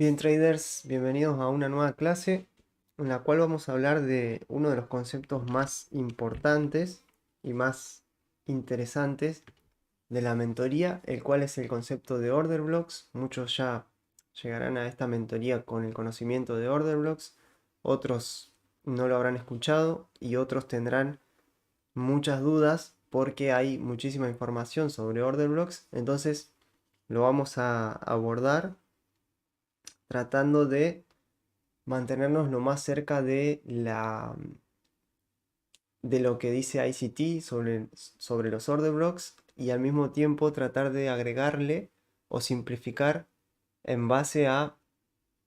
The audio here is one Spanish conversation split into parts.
Bien traders, bienvenidos a una nueva clase en la cual vamos a hablar de uno de los conceptos más importantes y más interesantes de la mentoría, el cual es el concepto de order blocks. Muchos ya llegarán a esta mentoría con el conocimiento de order blocks, otros no lo habrán escuchado y otros tendrán muchas dudas porque hay muchísima información sobre order blocks. Entonces lo vamos a abordar tratando de mantenernos lo más cerca de lo que dice ICT sobre los order blocks y al mismo tiempo tratar de agregarle o simplificar en base a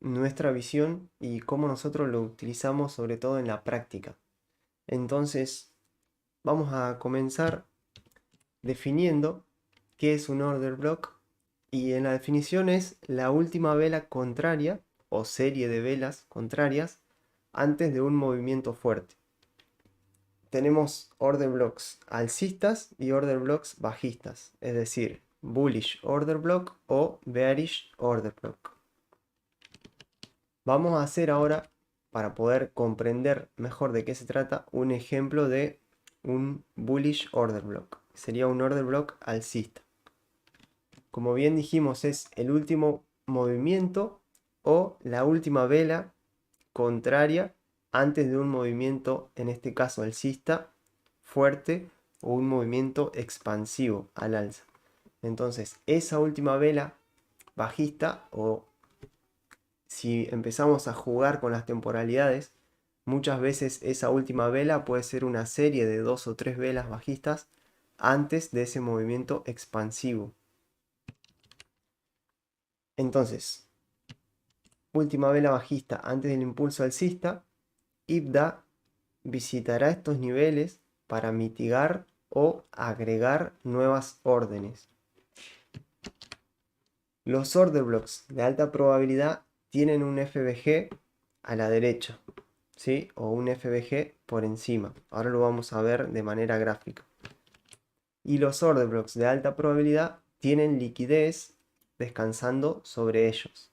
nuestra visión y cómo nosotros lo utilizamos sobre todo en la práctica. Entonces vamos a comenzar definiendo qué es un order block, y en la definición es la última vela contraria o serie de velas contrarias antes de un movimiento fuerte. Tenemos order blocks alcistas y order blocks bajistas, es decir, bullish order block o bearish order block. Vamos a hacer ahora, para poder comprender mejor de qué se trata, un ejemplo de un bullish order block. Sería un order block alcista. Como bien dijimos, es el último movimiento o la última vela contraria antes de un movimiento, en este caso alcista, fuerte o un movimiento expansivo al alza. Entonces, esa última vela bajista, o si empezamos a jugar con las temporalidades, muchas veces esa última vela puede ser una serie de 2 o 3 velas bajistas antes de ese movimiento expansivo. Entonces, última vela bajista antes del impulso alcista, IPDA visitará estos niveles para mitigar o agregar nuevas órdenes. Los order blocks de alta probabilidad tienen un FBG a la derecha, ¿sí? O un FBG por encima. Ahora lo vamos a ver de manera gráfica. Y los order blocks de alta probabilidad tienen liquidez descansando sobre ellos.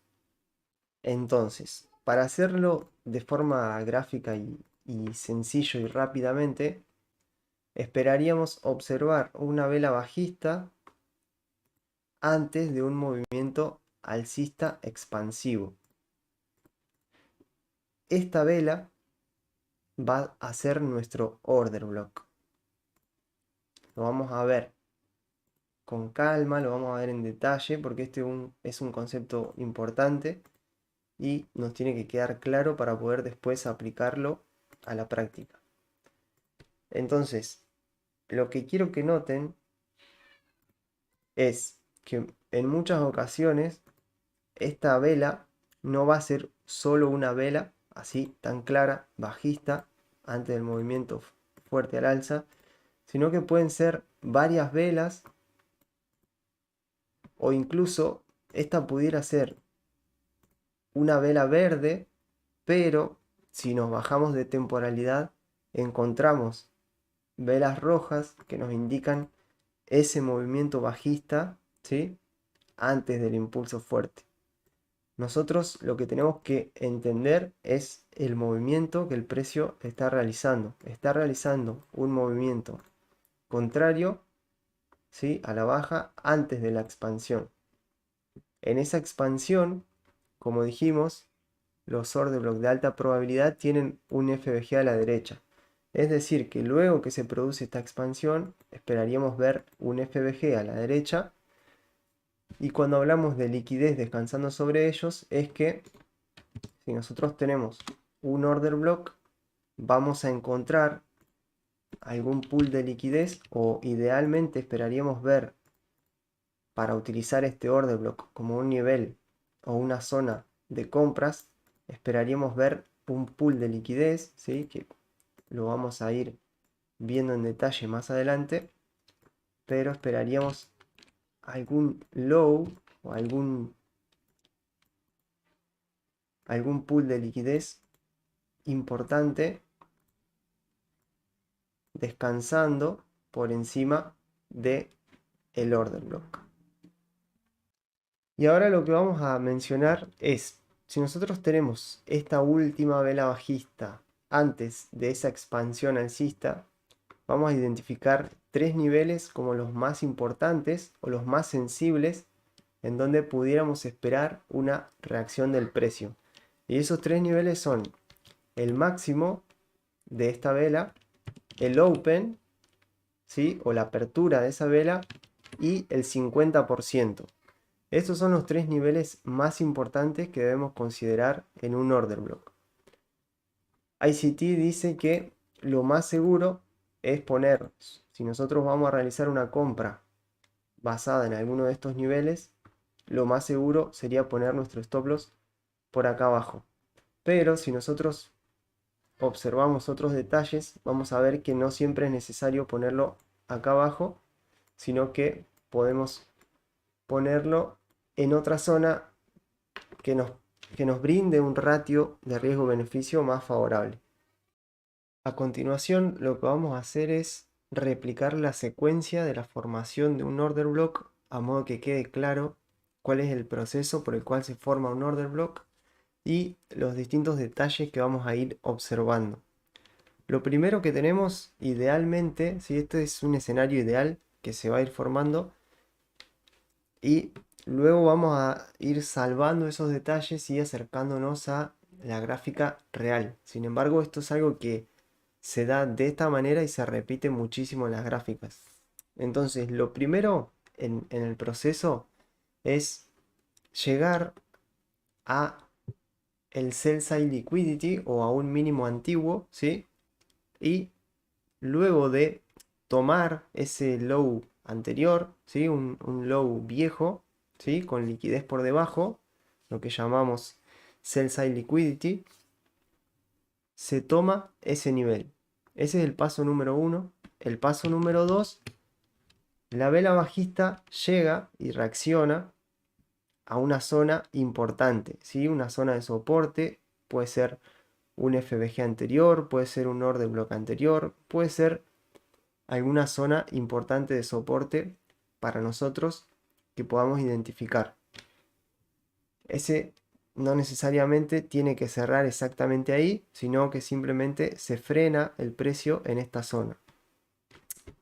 Entonces, para hacerlo de forma gráfica y sencillo y rápidamente, esperaríamos observar una vela bajista antes de un movimiento alcista expansivo. Esta vela va a ser nuestro order block. Lo vamos a ver con calma, lo vamos a ver en detalle porque este es un concepto importante y nos tiene que quedar claro para poder después aplicarlo a la práctica. Entonces, lo que quiero que noten es que en muchas ocasiones esta vela no va a ser solo una vela así tan clara, bajista, antes del movimiento fuerte al alza, sino que pueden ser varias velas, o incluso esta pudiera ser una vela verde, pero si nos bajamos de temporalidad encontramos velas rojas que nos indican ese movimiento bajista, ¿sí? Antes del impulso fuerte. Nosotros lo que tenemos que entender es el movimiento que el precio está realizando. Está realizando un movimiento contrario, ¿sí?, a la baja antes de la expansión. En esa expansión, como dijimos, los order block de alta probabilidad tienen un FBG a la derecha. Es decir, que luego que se produce esta expansión, esperaríamos ver un FBG a la derecha. Y cuando hablamos de liquidez descansando sobre ellos, es que si nosotros tenemos un order block, vamos a encontrar algún pool de liquidez, o idealmente esperaríamos ver, para utilizar este order block como un nivel o una zona de compras, esperaríamos ver un pool de liquidez, ¿sí?, que lo vamos a ir viendo en detalle más adelante, pero esperaríamos algún low o algún pool de liquidez importante descansando por encima de el order block. Y ahora lo que vamos a mencionar es si nosotros tenemos esta última vela bajista antes de esa expansión alcista, vamos a identificar tres niveles como los más importantes o los más sensibles en donde pudiéramos esperar una reacción del precio. Y esos tres niveles son el máximo de esta vela, el open, ¿sí? O la apertura de esa vela, y el 50%. Estos son los tres niveles más importantes que debemos considerar en un order block. ICT dice que lo más seguro es poner, si nosotros vamos a realizar una compra basada en alguno de estos niveles, lo más seguro sería poner nuestro stop loss por acá abajo. Pero si nosotros observamos otros detalles, vamos a ver que no siempre es necesario ponerlo acá abajo, sino que podemos ponerlo en otra zona que nos brinde un ratio de riesgo-beneficio más favorable. A continuación, lo que vamos a hacer es replicar la secuencia de la formación de un order block a modo que quede claro cuál es el proceso por el cual se forma un order block y los distintos detalles que vamos a ir observando. Lo primero que tenemos, idealmente, si este es un escenario ideal que se va a ir formando, y luego vamos a ir salvando esos detalles y acercándonos a la gráfica real. Sin embargo, esto es algo que se da de esta manera y se repite muchísimo en las gráficas. Entonces, lo primero en el proceso es llegar a el sell side liquidity o a un mínimo antiguo, ¿sí? Y luego de tomar ese low anterior, ¿sí? Un low viejo, ¿sí? Con liquidez por debajo, lo que llamamos sell side liquidity, se toma ese nivel. Ese es el paso número 1. El paso número 2, la vela bajista llega y reacciona a una zona importante, ¿sí? Una zona de soporte, puede ser un FBG anterior, puede ser un order block anterior, puede ser alguna zona importante de soporte para nosotros que podamos identificar. Ese no necesariamente tiene que cerrar exactamente ahí, sino que simplemente se frena el precio en esta zona.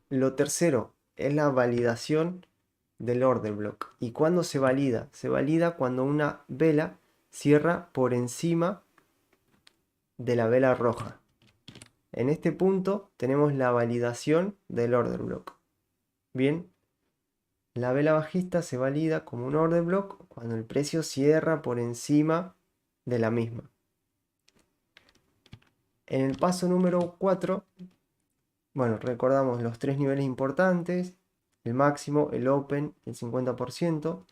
Lo tercero es la validación del order block. ¿Y cuándo se valida? Se valida cuando una vela cierra por encima de la vela roja. En este punto tenemos la validación del order block. Bien, la vela bajista se valida como un order block cuando el precio cierra por encima de la misma. En el paso número 4, bueno, recordamos los tres niveles importantes, el máximo, el open, el 50%.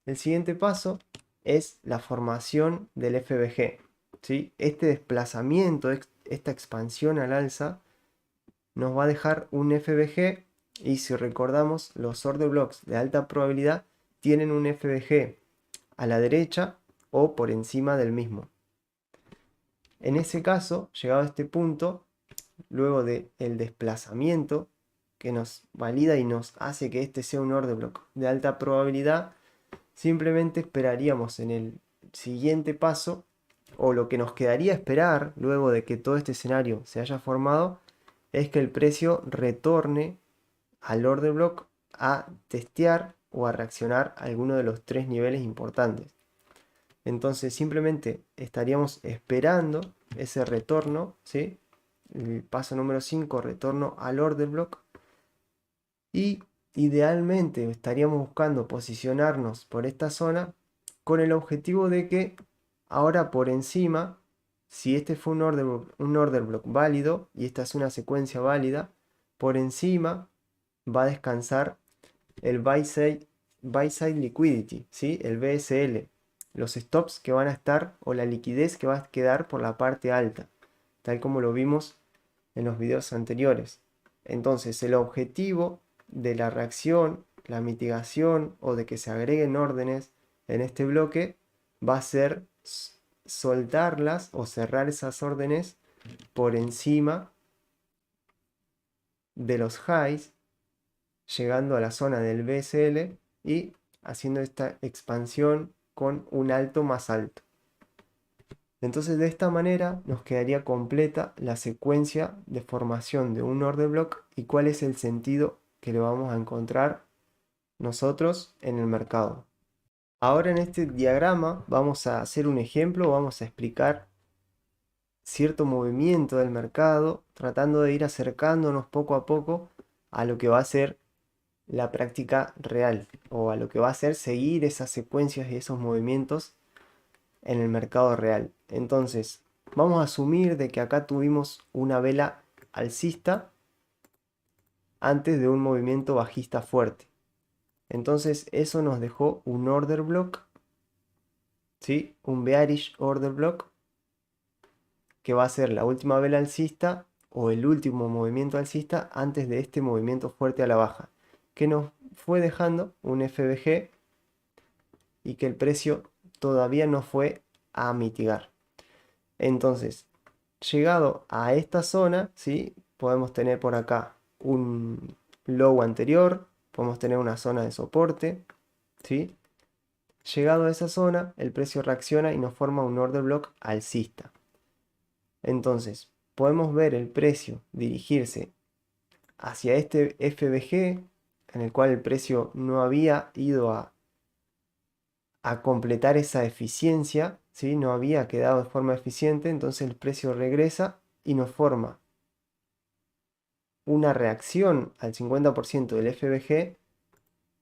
El siguiente paso es la formación del FBG, ¿sí? Este desplazamiento, esta expansión al alza, nos va a dejar un FBG, y si recordamos, los order blocks de alta probabilidad tienen un FBG a la derecha o por encima del mismo. En ese caso, llegado a este punto, luego del desplazamiento que nos valida y nos hace que este sea un order block de alta probabilidad, simplemente esperaríamos en el siguiente paso, o lo que nos quedaría esperar luego de que todo este escenario se haya formado, es que el precio retorne al order block a testear o a reaccionar a alguno de los tres niveles importantes. Entonces simplemente estaríamos esperando ese retorno, ¿sí? El paso número 5, retorno al order block. Y idealmente estaríamos buscando posicionarnos por esta zona con el objetivo de que ahora por encima, si este fue un order block válido y esta es una secuencia válida, por encima va a descansar el buy side liquidity, ¿sí? El BSL, los stops que van a estar o la liquidez que va a quedar por la parte alta, tal como lo vimos en los videos anteriores. Entonces el objetivo de la reacción, la mitigación o de que se agreguen órdenes en este bloque va a ser soltarlas o cerrar esas órdenes por encima de los highs, llegando a la zona del BSL y haciendo esta expansión con un alto más alto. Entonces de esta manera nos quedaría completa la secuencia de formación de un order block y cuál es el sentido que le vamos a encontrar nosotros en el mercado. Ahora en este diagrama vamos a hacer un ejemplo, vamos a explicar cierto movimiento del mercado, tratando de ir acercándonos poco a poco a lo que va a ser la práctica real, o a lo que va a ser seguir esas secuencias y esos movimientos en el mercado real. Entonces, vamos a asumir de que acá tuvimos una vela alcista antes de un movimiento bajista fuerte. Entonces, eso nos dejó un order block, ¿sí? Un bearish order block, que va a ser la última vela alcista o el último movimiento alcista antes de este movimiento fuerte a la baja, que nos fue dejando un FBG y que el precio todavía no fue a mitigar. Entonces, llegado a esta zona, ¿sí? Podemos tener por acá un low anterior, podemos tener una zona de soporte, ¿sí? Llegado a esa zona, el precio reacciona y nos forma un order block alcista. Entonces, podemos ver el precio dirigirse hacia este FBG, en el cual el precio no había ido a completar esa eficiencia, ¿sí? No había quedado de forma eficiente, entonces el precio regresa y nos forma una reacción al 50% del FBG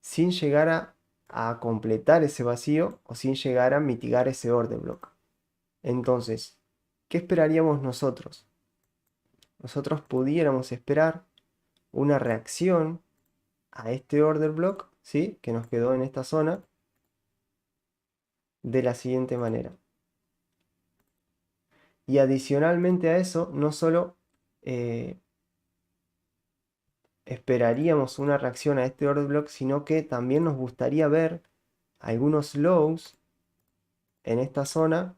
sin llegar a completar ese vacío o sin llegar a mitigar ese order block. Entonces, ¿qué esperaríamos nosotros? Nosotros pudiéramos esperar una reacción a este order block, ¿sí? Que nos quedó en esta zona de la siguiente manera. Y adicionalmente a eso, no solo esperaríamos una reacción a este order block, sino que también nos gustaría ver algunos lows en esta zona,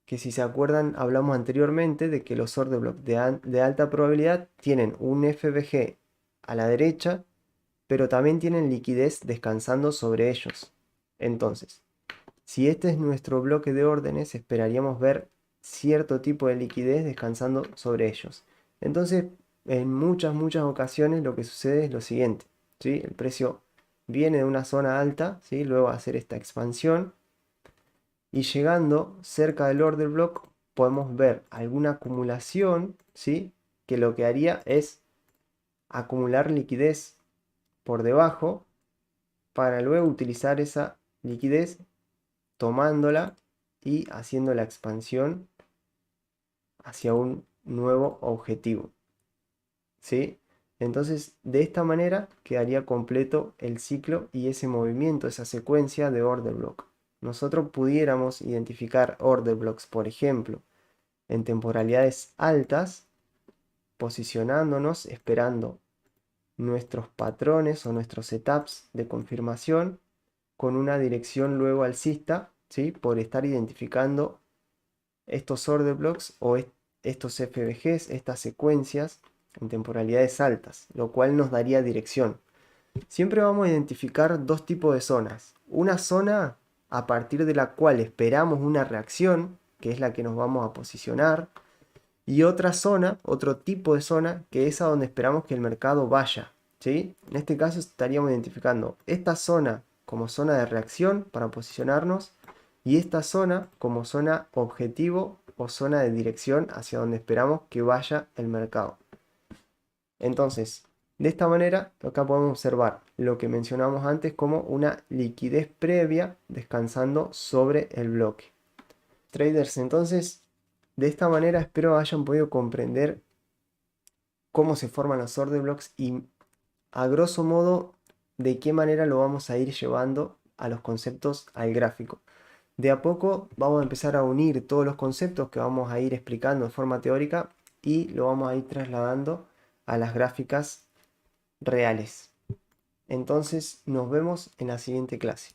que si se acuerdan hablamos anteriormente de que los order block de alta probabilidad tienen un FBG a la derecha, pero también tienen liquidez descansando sobre ellos. Entonces, si este es nuestro bloque de órdenes, esperaríamos ver cierto tipo de liquidez descansando sobre ellos. Entonces, en muchas ocasiones lo que sucede es lo siguiente, ¿sí? El precio viene de una zona alta, ¿sí? Luego va a hacer esta expansión y llegando cerca del order block podemos ver alguna acumulación, ¿sí? Que lo que haría es acumular liquidez por debajo para luego utilizar esa liquidez tomándola y haciendo la expansión hacia un nuevo objetivo, ¿sí? Entonces, de esta manera quedaría completo el ciclo y ese movimiento, esa secuencia de order block. Nosotros pudiéramos identificar order blocks, por ejemplo, en temporalidades altas, posicionándonos, esperando nuestros patrones o nuestros setups de confirmación con una dirección luego alcista, ¿sí? Por estar identificando estos order blocks o estos FBGs, estas secuencias en temporalidades altas, lo cual nos daría dirección. Siempre vamos a identificar dos tipos de zonas. Una zona a partir de la cual esperamos una reacción, que es la que nos vamos a posicionar, y otra zona, otro tipo de zona, que es a donde esperamos que el mercado vaya, ¿sí? En este caso estaríamos identificando esta zona como zona de reacción para posicionarnos y esta zona como zona objetivo o zona de dirección hacia donde esperamos que vaya el mercado. Entonces, de esta manera, acá podemos observar lo que mencionamos antes como una liquidez previa descansando sobre el bloque. Traders, entonces, de esta manera espero hayan podido comprender cómo se forman los order blocks y a grosso modo de qué manera lo vamos a ir llevando a los conceptos al gráfico. De a poco vamos a empezar a unir todos los conceptos que vamos a ir explicando de forma teórica y lo vamos a ir trasladando a las gráficas reales. Entonces nos vemos en la siguiente clase.